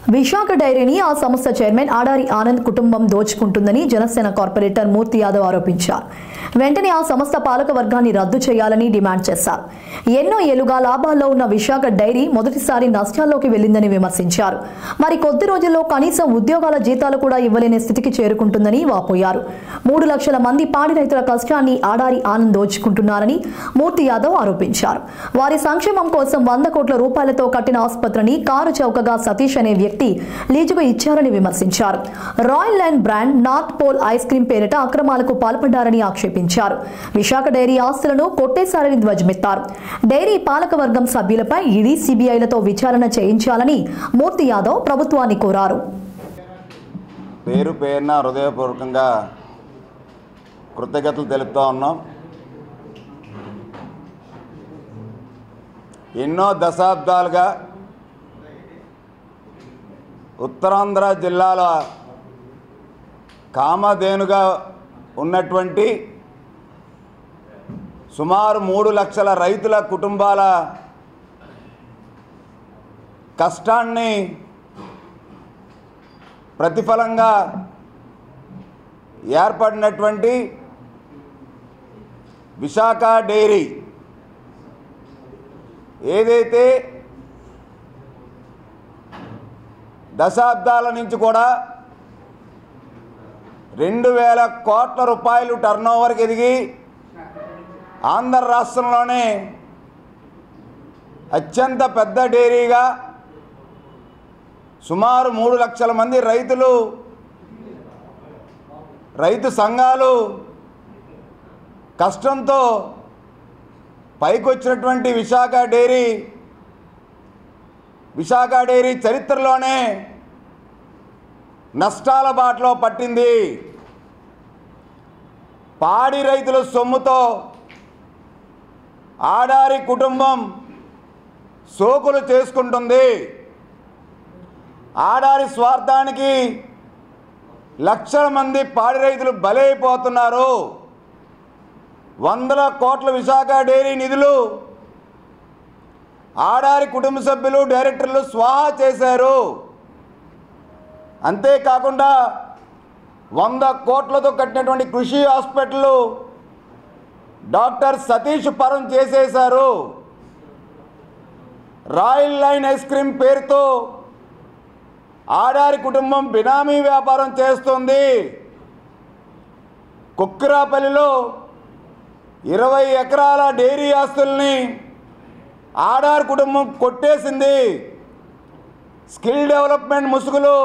విశాఖ డైరీని ఆ సంస్థ చైర్మన్ ఆడారి ఆనంద్ కుటుంబం దోచుకుంటుందని జనసేన కార్పొరేటర్ మూర్తి యాదవ్ ఆరోపించారు. వెంటనే ఆ సంస్థ పాలక వర్గాన్ని రద్దు చేయాలని డిమాండ్ చేశారు. ఎన్నో ఏళ్లుగా లాభాల్లో ఉన్న విశాఖ డైరీ మొదటిసారి నష్టాల్లోకి వెళ్లిందని విమర్శించారు. మరి కొద్ది రోజుల్లో కనీసం ఉద్యోగాల జీతాలు కూడా ఇవ్వలేని స్థితికి చేరుకుంటుందని వాపోయారు. 3 లక్షల మంది పాడి రైతుల కష్టాన్ని ఆడారి ఆనంద్ దోచుకుంటున్నారని మూర్తి యాదవ్ ఆరోపించారు. వారి సంక్షేమం కోసం 100 కోట్ల రూపాయలతో కట్టిన ఆసుపత్రిని కారు చౌకగా సతీష్ అనే వ్యక్తి లీజుకు ఇచ్చారని విమర్శించారు. Royal line brand North Pole ice cream పేరిట అక్రమాలకు పాల్పడ్డారని ఆక్షేపించారు. విశాఖ డైరీ ఆస్తులను కొట్టేశారని ధ్వజమెత్తారు. డైరీ పాలకవర్గం సభ్యులపై ఈడీ, సిబిఐలతో విచారణ చేయించాలని మూర్తి యాదవ్ ప్రభుత్వాన్ని కోరారు. పేరు పేరున హృదయపూర్వకంగా కృతజ్ఞతలు తెలుపుతా ఉన్నాం. ఎన్నో దశాబ్దాలుగా ఉత్తరాంధ్ర జిల్లాల కామధేనుగా ఉన్నటువంటి సుమారు 3 లక్షల రైతుల కుటుంబాల కష్టాన్ని ప్రతిఫలంగా ఏర్పడినటువంటి విశాఖ డైరీ ఏదైతే దశాబ్దాల నుంచి కూడా 2000 కోట్ల రూపాయలు టర్నోవర్కి ఎదిగి ఆంధ్ర రాష్ట్రంలోనే అత్యంత పెద్ద డైరీగా సుమారు 3 లక్షల మంది రైతు సంఘాలు కష్టంతో పైకొచ్చినటువంటి విశాఖ డైరీ చరిత్రలోనే నష్టాల బాటలో పట్టింది. పాడి రైతుల సొమ్ముతో ఆడారి కుటుంబం సోకులు చేసుకుంటుంది. ఆడారి స్వార్థానికి లక్షల మంది పాడి రైతులు బలైపోతున్నారు. 100 కోట్ల విశాఖ డైరీ నిధులు ఆడారి కుటుంబ సభ్యులు, డైరెక్టర్లు స్వాహా చేశారు. అంతేకాకుండా 100 కోట్లతో కట్టినటువంటి కృషి హాస్పిటల్ డాక్టర్ సతీష్ పరం చేసేశారు. రాయల్ లైన్ ఐస్ క్రీం పేరుతో ఆడారి కుటుంబం బినామీ వ్యాపారం చేస్తుంది. కుక్కిరాపల్లిలో 20 ఎకరాల డైరీ ఆస్తుల్ని ఆడారి కుటుంబం కొట్టేసింది. స్కిల్ డెవలప్మెంట్ ముసుగులు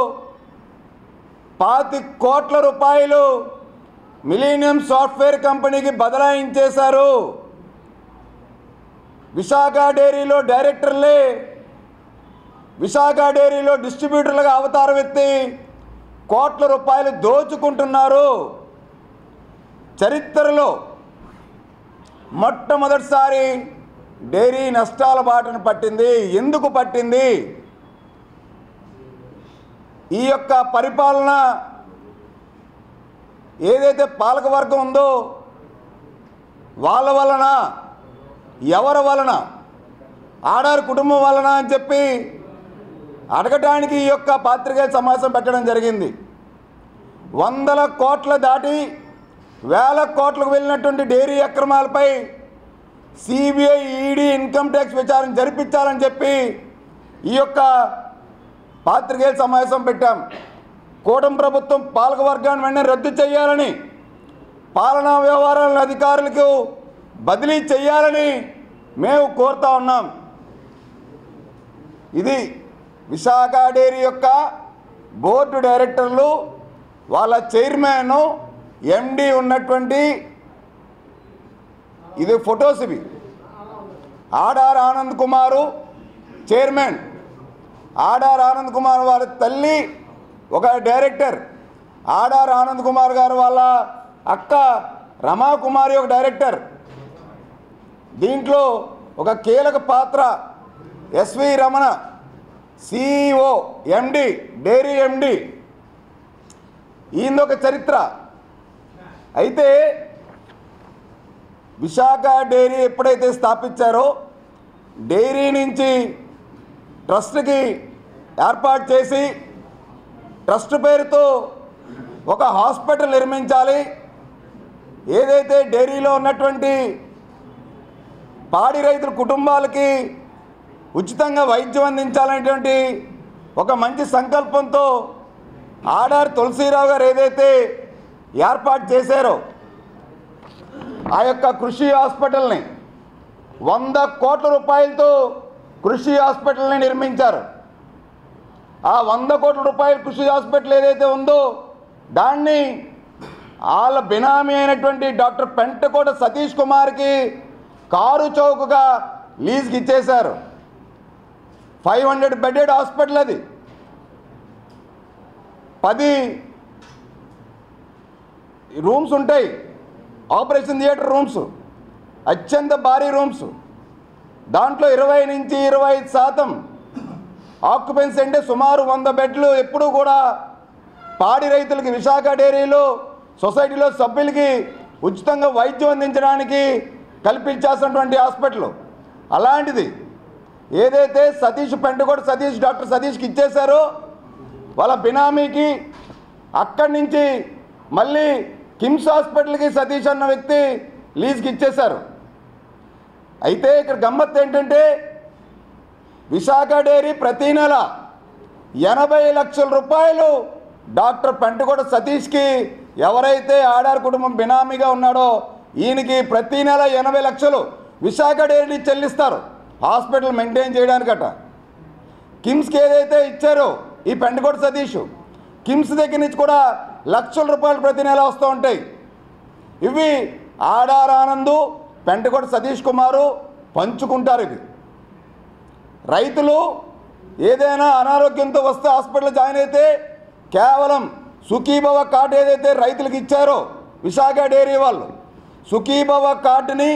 25 కోట్ల రూపాయలు మిలీనియం సాఫ్ట్వేర్ కంపెనీకి బదలాయించేశారు. విశాఖ డైరీలో డైరెక్టర్లే విశాఖ డైరీలో డిస్ట్రిబ్యూటర్లుగా అవతారం ఎత్తి కోట్ల రూపాయలు దోచుకుంటున్నారు. చరిత్రలో మొట్టమొదటిసారి డైరీ నష్టాల బాటను పట్టింది. ఎందుకు పట్టింది? ఈ యొక్క పరిపాలన ఏదైతే పాలకవర్గం ఉందో వాళ్ళ వలన, ఎవరి వలన, ఆడారి కుటుంబం వలన అని చెప్పి అడగటానికి ఈ యొక్క పాత్రికేయ సమావేశం పెట్టడం జరిగింది. 100 కోట్ల దాటి 1000 కోట్లకు వెళ్ళినటువంటి డైరీ అక్రమాలపై సిబిఐ, ఈడీ, ఇన్కమ్ ట్యాక్స్ విచారణ జరిపించాలని చెప్పి ఈ యొక్క పాత్రికేయ సమావేశం పెట్టాం. కూటమి ప్రభుత్వం పాలకవర్గాన్ని వెంటనే రద్దు చేయాలని, పాలనా వ్యవహారాల అధికారులకు బదిలీ చేయాలని మేము కోరుతా ఉన్నాం. ఇది విశాఖ డైరీ యొక్క బోర్డు డైరెక్టర్లు, వాళ్ళ చైర్మన్, ఎండి ఉన్నటువంటి ఇది ఫొటోస్. ఇవి ఆడార్ ఆనంద్ కుమారు చైర్మన్, ఆడార్ ఆనంద్ కుమార్ వాళ్ళ తల్లి ఒక డైరెక్టర్, ఆడార్ ఆనంద్ కుమార్ గారు వాళ్ళ అక్క రమాకుమారి ఒక డైరెక్టర్. దీంట్లో ఒక కీలక పాత్ర ఎస్వి రమణ, సిఇఓ, ఎండి, డైరీ ఎండి. ఈయనొక చరిత్ర. అయితే విశాఖ డైరీ ఎప్పుడైతే స్థాపించారో డైరీ నుంచి ట్రస్ట్కి ఏర్పాటు చేసి ట్రస్ట్ పేరుతో ఒక హాస్పిటల్ నిర్మించాలి, ఏదైతే డైరీలో ఉన్నటువంటి పాడి రైతుల కుటుంబాలకి ఉచితంగా వైద్యం అందించాలనేటువంటి ఒక మంచి సంకల్పంతో ఆడారి తులసీరావు గారు ఏదైతే ఏర్పాటు చేశారో ఆ యొక్క కృషి హాస్పిటల్ని 100 కోట్ల రూపాయలతో కృషి హాస్పిటల్ని నిర్మించారు. ఆ 100 కోట్ల రూపాయల కృషి హాస్పిటల్ ఏదైతే ఉందో దాన్ని వాళ్ళ బినామీ అయినటువంటి డాక్టర్ పెంటకోట సతీష్ కుమార్కి కారు చౌకగా లీజ్కి ఇచ్చేశారు. 500 బెడెడ్ హాస్పిటల్ అది. 10 రూమ్స్ ఉంటాయి, ఆపరేషన్ థియేటర్ రూమ్స్, అత్యంత భారీ రూమ్స్. దాంట్లో 20 నుంచి 25% ఆక్యుపెన్సీ అంటే సుమారు 100 బెడ్లు ఎప్పుడూ కూడా పాడి రైతులకి విశాఖ డైరీలో సొసైటీలో సభ్యులకి ఉచితంగా వైద్యం అందించడానికి కల్పించాల్సినటువంటి హాస్పిటల్. అలాంటిది ఏదైతే పెంటకోట సతీష్ డాక్టర్ సతీష్కి ఇచ్చేశారో వాళ్ళ బినామీకి, అక్కడి నుంచి మళ్ళీ కిమ్స్ హాస్పిటల్కి సతీష్ అన్న వ్యక్తి లీజ్కి ఇచ్చేశారు. అయితే ఇక్కడ గమ్మత్తు ఏంటంటే విశాఖ డైరీ ప్రతీ నెల 80 లక్షల రూపాయలు డాక్టర్ పెంటకోట సతీష్కి ఎవరైతే ఆడారి కుటుంబం బినామీగా ఉన్నాడో ఈయనకి ప్రతీ నెల 80 లక్షలు విశాఖ డైరీ చెల్లిస్తారు హాస్పిటల్ మెయింటైన్ చేయడానికట. కిమ్స్కి ఏదైతే ఇచ్చారో ఈ పెంటకోట సతీష్, కిమ్స్ దగ్గర నుంచి కూడా లక్షల రూపాయలు ప్రతి నెల వస్తూ ఉంటాయి. ఇవి ఆడారి ఆనందు పెంటకోట సతీష్ కుమారు పంచుకుంటారు. ఇవి రైతులు ఏదైనా అనారోగ్యంతో వస్తే హాస్పిటల్ జాయిన్ అయితే కేవలం సుఖీభవ కార్డు ఏదైతే రైతులకు ఇచ్చారో విశాఖ డైరీ వాళ్ళు, సుఖీభవ కార్డుని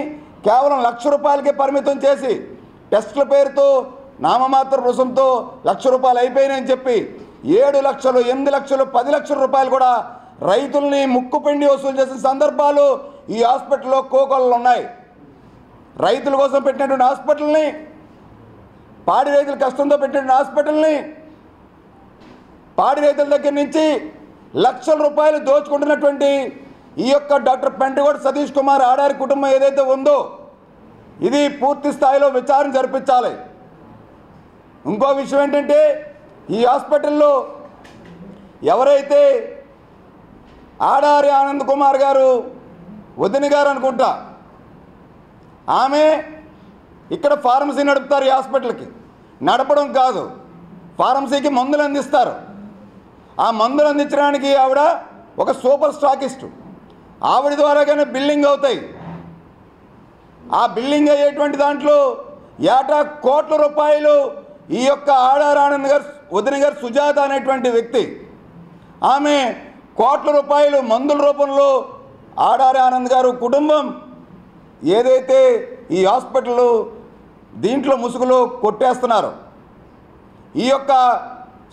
కేవలం 1,00,000 రూపాయలకే పరిమితం చేసి టెస్టుల పేరుతో నామమాత్ర రుసుంతో 1,00,000 రూపాయలు అయిపోయినాయని చెప్పి 7 లక్షలు, 8 లక్షలు, 10 లక్షల రూపాయలు కూడా రైతుల్ని ముక్కుపిండి వసూలు చేసిన సందర్భాలు ఈ హాస్పిటల్లో కోకొల్లలు ఉన్నాయి. రైతుల కోసం పెట్టినటువంటి హాస్పిటల్ని, పాడి రైతుల కష్టంతో పెట్టినటువంటి హాస్పిటల్ని పాడి రైతుల దగ్గర నుంచి లక్షల రూపాయలు దోచుకుంటున్నటువంటి ఈ యొక్క డాక్టర్ పెంటకోట సతీష్ కుమార్ ఆడారి కుటుంబం ఏదైతే ఉందో ఇది పూర్తి స్థాయిలో విచారణ జరిపించాలి. ఇంకో విషయం ఏంటంటే ఈ హాస్పిటల్లో ఎవరైతే ఆడారి ఆనంద్ కుమార్ గారు వదిన గారు అనుకుంటా, ఆమె ఇక్కడ ఫార్మసీ నడుపుతారు. ఈ హాస్పిటల్కి నడపడం కాదు, ఫార్మసీకి మందులు అందిస్తారు. ఆ మందులు అందించడానికి ఆవిడ ఒక సూపర్ స్టాకిస్ట్. ఆవిడ ద్వారాగానే బిల్లింగ్ అవుతాయి. ఆ బిల్లింగ్ అయ్యేటువంటి దాంట్లో ఏటా కోట్ల రూపాయలు ఈ యొక్క ఆడారి ఆనంద్ గారు వదిన గారు సుజాత అనేటువంటి వ్యక్తి, ఆమె కోట్ల రూపాయలు మందుల రూపంలో ఆడారి ఆనంద్ గారు కుటుంబం ఏదైతే ఈ హాస్పిటల్ దీంట్లో ముసుగులో కొట్టేస్తున్నారు. ఈ యొక్క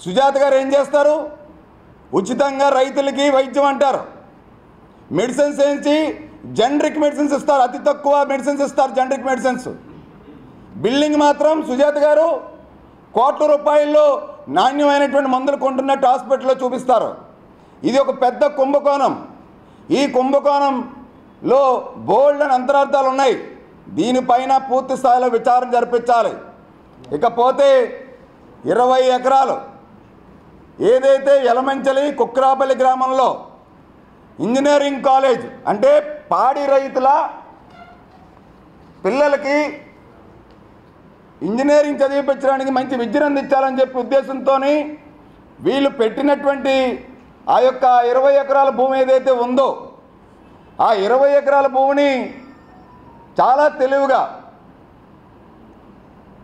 సుజాత గారు ఏం చేస్తారు? ఉచితంగా రైతులకి వైద్యం అంటారు, మెడిసిన్స్ ఏంచి జనరిక్ మెడిసిన్స్ ఇస్తారు, అతి తక్కువ మెడిసిన్స్ ఇస్తారు జనరిక్ మెడిసిన్స్. బిల్లింగ్ మాత్రం సుజాత గారు కోట్ల రూపాయల్లో నాణ్యమైనటువంటి మందులు కొంటున్నట్టు హాస్పిటల్లో చూపిస్తారు. ఇది ఒక పెద్ద కుంభకోణం. ఈ కుంభకోణంలో బోల్డ్ అని అంతరార్థాలు ఉన్నాయి. దీనిపైన పూర్తి స్థాయిలో విచారణ జరిపించాలి. ఇకపోతే 20 ఎకరాలు ఏదైతే యలమంచలి కుక్రాపల్లి గ్రామంలో ఇంజనీరింగ్ కాలేజ్ అంటే పాడి రైతుల పిల్లలకి ఇంజనీరింగ్ చదివించడానికి మంచి విద్యను అందించాలని చెప్పి ఉద్దేశంతో వీళ్ళు పెట్టినటువంటి ఆ యొక్క 20 ఎకరాల భూమి ఏదైతే ఉందో ఆ 20 ఎకరాల భూమిని చాలా తెలివిగా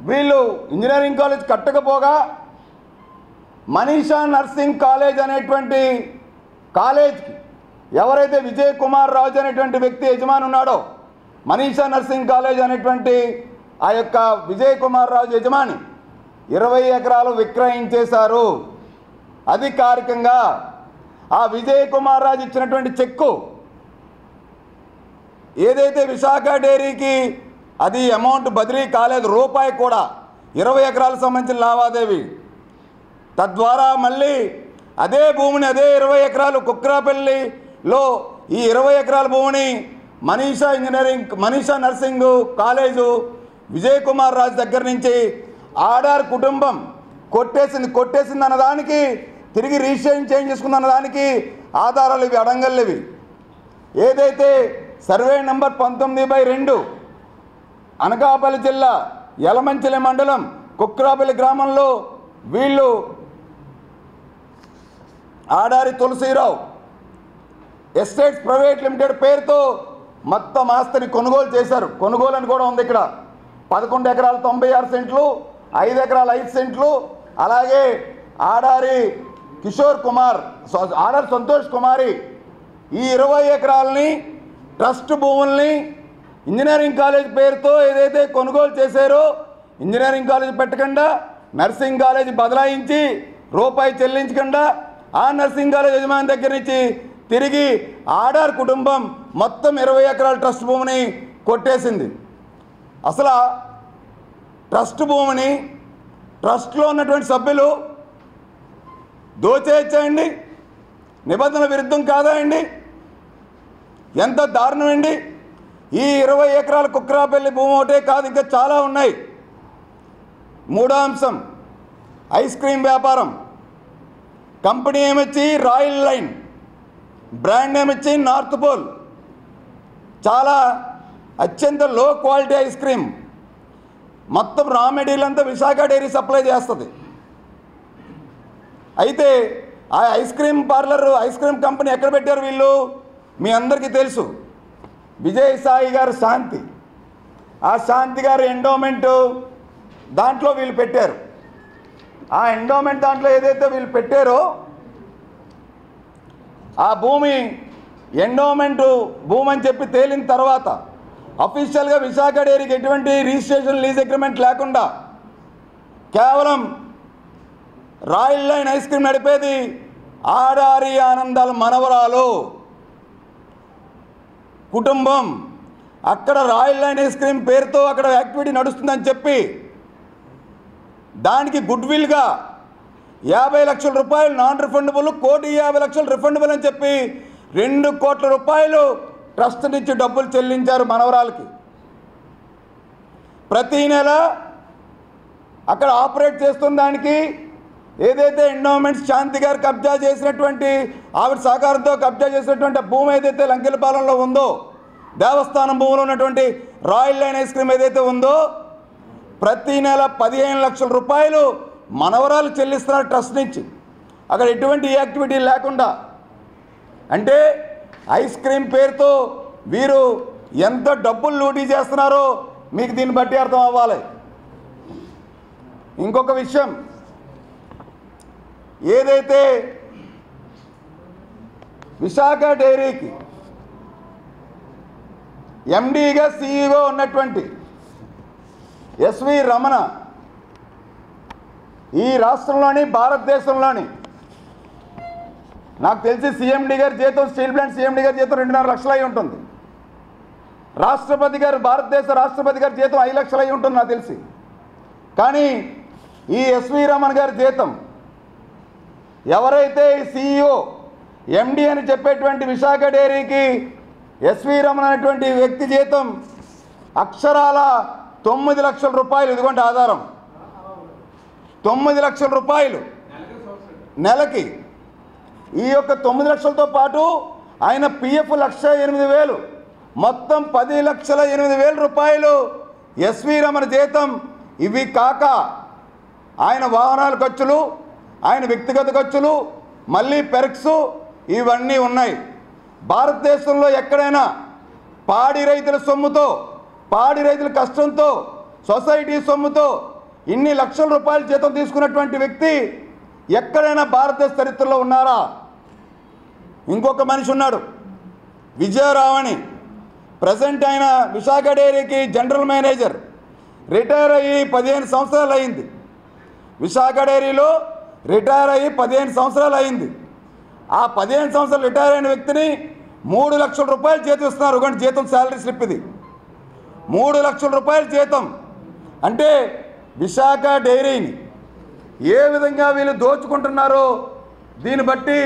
వీళ్ళు ఇంజనీరింగ్ కాలేజ్ కట్టకపోగా మనీషా నర్సింగ్ కాలేజ్ అనేటువంటి కాలేజ్కి ఎవరైతే విజయ్ కుమార్ రాజు అనేటువంటి వ్యక్తి యజమాని ఉన్నాడో మనీషా నర్సింగ్ కాలేజ్ అనేటువంటి ఆ యొక్క విజయ్ కుమార్ రాజు యజమాని 20 ఎకరాలు విక్రయించేశారు అధికారికంగా. ఆ విజయ్ కుమార్ రాజు ఇచ్చినటువంటి చెక్కు ఏదైతే విశాఖ డైరీకి అది అమౌంట్ బదిలీ కాలేదు, రూపాయి కూడా 20 ఎకరాలకు సంబంధించిన లావాదేవీ తద్వారా మళ్ళీ అదే భూమిని, అదే 20 ఎకరాలు కుక్రాపల్లిలో ఈ 20 ఎకరాల భూమిని మనీషా నర్సింగ్ కాలేజు విజయ్ కుమార్ రాజు దగ్గర నుంచి ఆడార్ కుటుంబం కొట్టేసింది అన్నదానికి, తిరిగి రిజిస్ట్రేషన్ చేంజ్ చేసుకుంది అన్నదానికి ఆధారాలు ఇవి, అడంగళ్ళు ఇవి. ఏదైతే సర్వే నంబర్ 19/2 అనకాపల్లి జిల్లా యలమంచిలి మండలం కుక్రాపల్లి గ్రామంలో వీళ్ళు Adari Tulasi Rao estates private limited పేరుతో మొత్తం ఆస్తిని కొనుగోలు చేశారు. కొనుగోలు అని కూడా ఉంది ఇక్కడ. 11 ఎకరాలు 96 సెంట్లు, 5 ఎకరాలు 5 సెంట్లు, అలాగే ఆడారి కిషోర్ కుమార్, ఆడారి సంతోష్ కుమారి ఈ 20 ఎకరాలని ట్రస్ట్ భూముల్ని ఇంజనీరింగ్ కాలేజ్ పేరుతో ఏదైతే కొనుగోలు చేశారో, ఇంజనీరింగ్ కాలేజ్ పెట్టకుండా నర్సింగ్ కాలేజ్ బదలాయించి రూపాయి చెల్లించకుండా ఆ నర్సింగ్ కాలేజ్ యజమాని దగ్గర నుంచి తిరిగి ఆడార్ కుటుంబం మొత్తం 20 ఎకరాల ట్రస్ట్ భూమిని కొట్టేసింది. అసలు ట్రస్ట్ భూమిని ట్రస్ట్లో ఉన్నటువంటి సభ్యులు దోచేయచ్చండి? నిబంధనల విరుద్ధం కాదా అండి? ఎంత దారుణం అండి! ఈ 20 ఎకరాల కుక్రాపల్లి భూమి ఒకటే కాదు, ఇంకా చాలా ఉన్నాయి. మూడో అంశం ఐస్ క్రీమ్ వ్యాపారం. కంపెనీ ఏమొచ్చి రాయల్ లైన్, బ్రాండ్ ఏమొచ్చి నార్త్ పోల్. చాలా అత్యంత లో క్వాలిటీ ఐస్ క్రీమ్. మొత్తం రా మెటీరియల్ అంతా విశాఖ డైరీ సప్లై చేస్తుంది. అయితే ఆ ice cream parlour, ice cream company ఎక్కడ పెట్టారు వీళ్ళు? మీ అందరికీ తెలుసు, విజయసాయి గారు శాంతి. ఆ శాంతి గారు ఎండోమెంట్ దాంట్లో వీళ్ళు పెట్టారు. ఆ ఎండోమెంట్ దాంట్లో ఏదైతే వీళ్ళు పెట్టారో ఆ భూమి ఎండోమెంట్ భూమి అని చెప్పి తేలిన తర్వాత అఫీషియల్గా విశాఖ డైరీకి ఎటువంటి రిజిస్ట్రేషన్ లీజ్ అగ్రిమెంట్ లేకుండా కేవలం రాయల్ లైన్ ఐస్ క్రీమ్ నడిపేది ఆడారి ఆనందాల మనవరాలు కుటుంబం. అక్కడ రాయల్ లైన్ ఐస్ క్రీమ్ పేరుతో అక్కడ యాక్టివిటీ నడుస్తుందని చెప్పి దానికి గుడ్ విల్గా 50 లక్షల రూపాయలు నాన్ రిఫండబుల్, 1,50,00,000 రిఫండబుల్ అని చెప్పి 2 కోట్ల రూపాయలు ట్రస్ట్ నుంచి డబ్బులు చెల్లించారు మనవరాలకి. ప్రతి నెల అక్కడ ఆపరేట్ చేస్తున్న దానికి ఏదైతే ఎండోమెంట్స్ శాంతి గారు కబ్జా చేసినటువంటి, ఆవిడ సహకారంతో కబ్జా చేసినటువంటి భూమి ఏదైతే లంకెలపాలెంలో ఉందో, దేవస్థానం భూమిలో ఉన్నటువంటి రాయల్ లైన్ ఐస్ క్రీమ్ ఏదైతే ఉందో, ప్రతి నెల 15 లక్షల రూపాయలు మనవరాలు చెల్లిస్తున్నారు ట్రస్ట్ నుంచి. అక్కడ ఎటువంటి యాక్టివిటీ లేకుండా. అంటే ఐస్ క్రీమ్ పేరుతో వీరు ఎంత డబ్బులు లూటీ చేస్తున్నారో మీకు దీన్ని బట్టి అర్థం అవ్వాలి. ఇంకొక విషయం, ఏదైతే విశాఖ డైరీకి ఎండీగా సీఈఓ ఉన్నటువంటి ఎస్వి రమణ ఈ రాష్ట్రంలోని భారతదేశంలోని నాకు తెలిసి సీఎండీ గారి జీతం, స్టీల్ ప్లాంట్ సీఎండీ గారి జీతం 2.5 లక్షలు అయి ఉంటుంది. రాష్ట్రపతి గారు, భారతదేశ రాష్ట్రపతి గారి జీతం 5 లక్షలు అయి ఉంటుంది నాకు తెలిసి. కానీ ఈ ఎస్వి రమణ గారి జీతం, ఎవరైతే సీఈఓ ఎండీ అని చెప్పేటువంటి విశాఖ డైరీకి ఎస్వి రమణ అనేటువంటి వ్యక్తి జీతం అక్షరాల 9 లక్షల రూపాయలు. ఇదిగోండి ఆధారం, 9 లక్షల రూపాయలు నెలకి. ఈ యొక్క 9 లక్షలతో పాటు ఆయన పిఎఫ్ 1,08,000, మొత్తం 10,08,000 రూపాయలు ఎస్వి రమణ జీతం. ఇవి కాక ఆయన వాహనాల ఖర్చులు, ఆయన వ్యక్తిగత ఖర్చులు, మళ్ళీ పెర్క్స్ ఇవన్నీ ఉన్నాయి. భారతదేశంలో ఎక్కడైనా పాడి రైతుల సొమ్ముతో, పాడి రైతుల కష్టంతో, సొసైటీ సొమ్ముతో ఇన్ని లక్షల రూపాయల జీతం తీసుకున్నటువంటి వ్యక్తి ఎక్కడైనా భారతదేశ చరిత్రలో ఉన్నారా? ఇంకొక మనిషి ఉన్నాడు, విజయరావు అని. ప్రజెంట్ ఆయన విశాఖ డైరీకి జనరల్ మేనేజర్. రిటైర్ అయ్యి 15 సంవత్సరాలు అయింది. విశాఖ డైరీలో రిటైర్ అయ్యి 15 సంవత్సరాలు అయింది. ఆ 15 సంవత్సరాలు రిటైర్ అయిన వ్యక్తిని 3 లక్షల రూపాయలు జీతం ఇస్తున్నారు. ఒకటి జీతం శాలరీ స్లిప్ ఇది. 3 లక్షల రూపాయల జీతం. అంటే విశాఖ డైరీని ఏ విధంగా వీళ్ళు దోచుకుంటున్నారో దీన్ని బట్టి